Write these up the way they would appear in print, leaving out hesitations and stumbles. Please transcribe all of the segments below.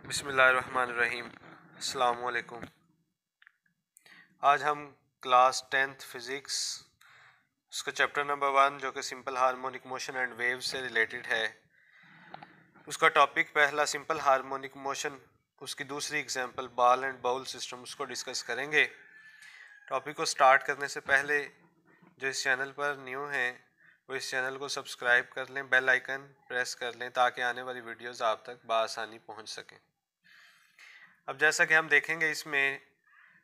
बिस्मिल्लाहिर्रहमानिर्रहीम। अस्सलाम वालेकुम। आज हम क्लास 10th फिज़िक्स उसका चैप्टर नंबर 1 जो कि simple harmonic motion and wave से रिलेटेड है, उसका टॉपिक पहला सिंपल हार्मोनिक मोशन, उसकी दूसरी example ball and bowl system, उसको डिस्कस करेंगे। टॉपिक को स्टार्ट करने से पहले जो इस चैनल पर न्यू हैं वो इस चैनल को सब्सक्राइब कर लें, बेल आइकन प्रेस कर लें ताकि आने वाली वीडियोज़ आप तक बआसानी पहुँच सकें। अब जैसा कि हम देखेंगे, इसमें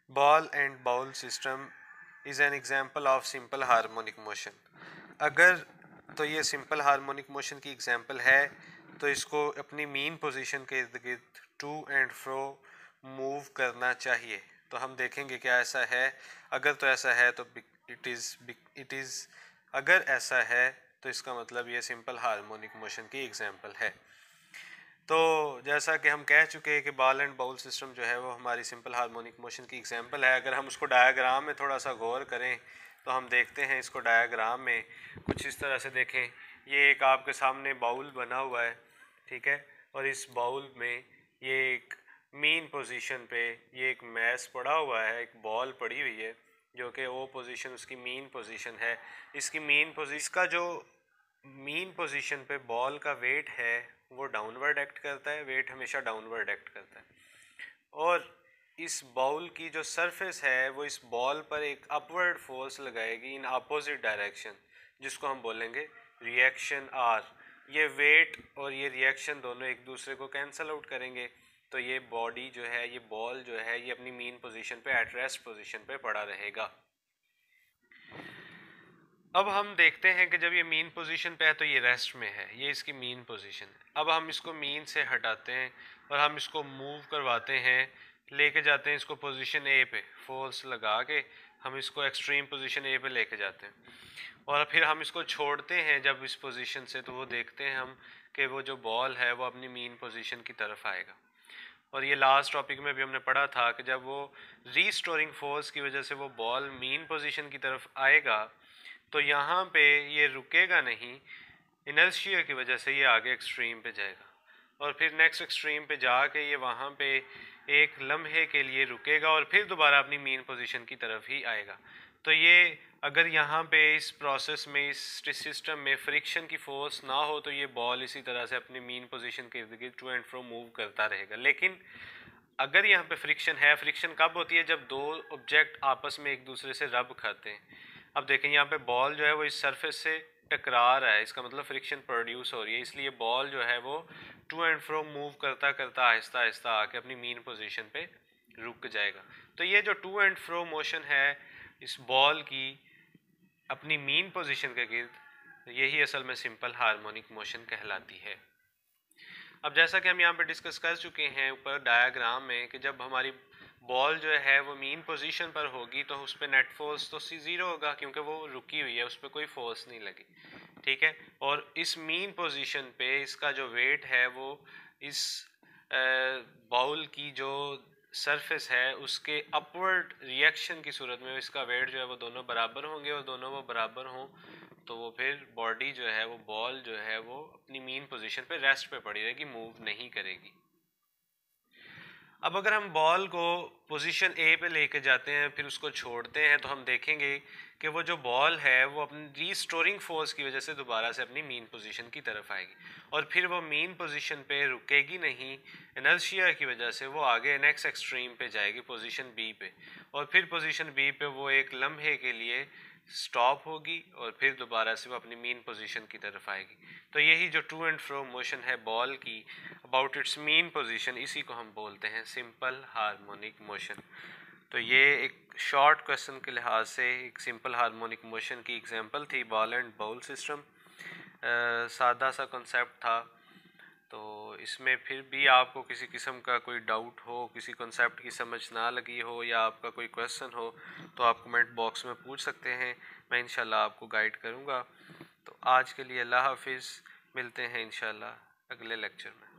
ball and bowl system is an example of simple harmonic motion. अगर तो ये सिंपल हार्मोनिक मोशन की एग्जांपल है तो इसको अपनी मीन पोजीशन के इर्द गिर्द टू एंड फ्रो मूव करना चाहिए। तो हम देखेंगे क्या ऐसा है। अगर तो ऐसा है तो इट इज़ अगर ऐसा है तो इसका मतलब ये सिंपल हार्मोनिक मोशन की एग्जांपल है। तो जैसा कि हम कह चुके हैं कि बॉल एंड बाउल सिस्टम जो है वो हमारी सिंपल हार्मोनिक मोशन की एग्जांपल है। अगर हम उसको डायग्राम में थोड़ा सा गौर करें तो हम देखते हैं इसको डायग्राम में कुछ इस तरह से देखें। ये एक आपके सामने बाउल बना हुआ है, ठीक है, और इस बाउल में ये एक मीन पोजीशन पे ये एक मैस पड़ा हुआ है, एक बॉल पड़ी हुई है जो कि वो पोजीशन उसकी मीन पोजीशन है। इसकी मीन पोजीशन का जो मीन पोजीशन पे बॉल का वेट है वो डाउनवर्ड एक्ट करता है, वेट हमेशा डाउनवर्ड एक्ट करता है। और इस बॉल की जो सरफेस है वो इस बॉल पर एक अपवर्ड फोर्स लगाएगी इन अपोजिट डायरेक्शन, जिसको हम बोलेंगे रिएक्शन आर। ये वेट और ये रिएक्शन दोनों एक दूसरे को कैंसल आउट करेंगे, तो ये बॉडी जो है, ये बॉल जो है, ये अपनी मीन पोजीशन पे एट रेस्ट पोजीशन पे पड़ा रहेगा। अब हम देखते हैं कि जब ये मीन पोजीशन पे है तो ये रेस्ट में है, ये इसकी मीन पोजीशन है। अब हम इसको मीन से हटाते हैं और हम इसको मूव करवाते हैं, लेके जाते हैं इसको पोजीशन ए पे, फोर्स लगा के हम इसको एक्सट्रीम पोजीशन ए पे लेके जाते हैं और फिर हम इसको छोड़ते हैं जब इस पोजीशन से, तो वो देखते हैं हम कि वो जो बॉल है वो अपनी मीन पोजीशन की तरफ आएगा। और ये लास्ट टॉपिक में भी हमने पढ़ा था कि जब वो रीस्टोरिंग फोर्स की वजह से वो बॉल मीन पोजीशन की तरफ आएगा तो यहाँ पे ये रुकेगा नहीं, इनर्शिया की वजह से ये आगे एक्सट्रीम पे जाएगा और फिर नेक्स्ट एक्सट्रीम पे जाके ये वहाँ पे एक लम्हे के लिए रुकेगा और फिर दोबारा अपनी मीन पोजीशन की तरफ ही आएगा। तो ये अगर यहाँ पे इस प्रोसेस में, इस सिस्टम में फ्रिक्शन की फोर्स ना हो तो ये बॉल इसी तरह से अपनी मीन पोजीशन के इर्द गिर्द टू एंड फ्रो मूव करता रहेगा। लेकिन अगर यहाँ पे फ्रिक्शन है, फ्रिक्शन कब होती है? जब दो ऑब्जेक्ट आपस में एक दूसरे से रब खाते हैं। अब देखें यहाँ पे बॉल जो है वो इस सरफेस से टकरा रहा है, इसका मतलब फ्रिक्शन प्रोड्यूस हो रही है, इसलिए बॉल जो है वो टू एंड फ्रो मूव करता करता आहिस्ता आहिस्ता आके अपनी मीन पोजीशन पे रुक जाएगा। तो ये जो टू एंड फ्रो मोशन है इस बॉल की अपनी मीन पोजीशन के गिर्द, यही असल में सिंपल हार्मोनिक मोशन कहलाती है। अब जैसा कि हम यहाँ पे डिस्कस कर चुके हैं ऊपर डायग्राम में कि जब हमारी बॉल जो है वो मीन पोजीशन पर होगी तो उस पर नेट फोर्स तो ज़ीरो होगा क्योंकि वो रुकी हुई है, उस पर कोई फोर्स नहीं लगी, ठीक है। और इस मीन पोजीशन पे इसका जो वेट है वो इस बॉल की जो सरफेस है उसके अपवर्ड रिएक्शन की सूरत में इसका वेट जो है वो दोनों बराबर होंगे और दोनों वो बराबर हों तो वो फिर बॉडी जो है वो बॉल जो है वो अपनी मीन पोजीशन पे रेस्ट पे पड़ी रहेगी, मूव नहीं करेगी। अब अगर हम बॉल को पोजीशन ए पे लेके जाते हैं फिर उसको छोड़ते हैं तो हम देखेंगे कि वो जो बॉल है वो अपनी रीस्टोरिंग फोर्स की वजह से दोबारा से अपनी मीन पोजीशन की तरफ आएगी और फिर वो मीन पोजीशन पे रुकेगी नहीं, इनर्शिया की वजह से वो आगे नेक्स्ट एक्सट्रीम पे जाएगी पोजीशन बी पे और फिर पोजीशन बी पे वो एक लम्हे के लिए स्टॉप होगी और फिर दोबारा से वो अपनी मीन पोजीशन की तरफ आएगी। तो यही जो टू एंड फ्रो मोशन है बॉल की अबाउट इट्स मीन पोजीशन, इसी को हम बोलते हैं सिंपल हार्मोनिक मोशन। तो ये एक शॉर्ट क्वेश्चन के लिहाज से एक सिंपल हार्मोनिक मोशन की एग्जांपल थी बॉल एंड बाउल सिस्टम। सादा सा कॉन्सेप्ट था। तो इसमें फिर भी आपको किसी किस्म का कोई डाउट हो, किसी कॉन्सेप्ट की समझ ना लगी हो या आपका कोई क्वेश्चन हो तो आप कमेंट बॉक्स में पूछ सकते हैं, मैं इंशाल्लाह आपको गाइड करूँगा। तो आज के लिए अल्लाह हाफिज़, मिलते हैं इंशाल्लाह अगले लेक्चर में।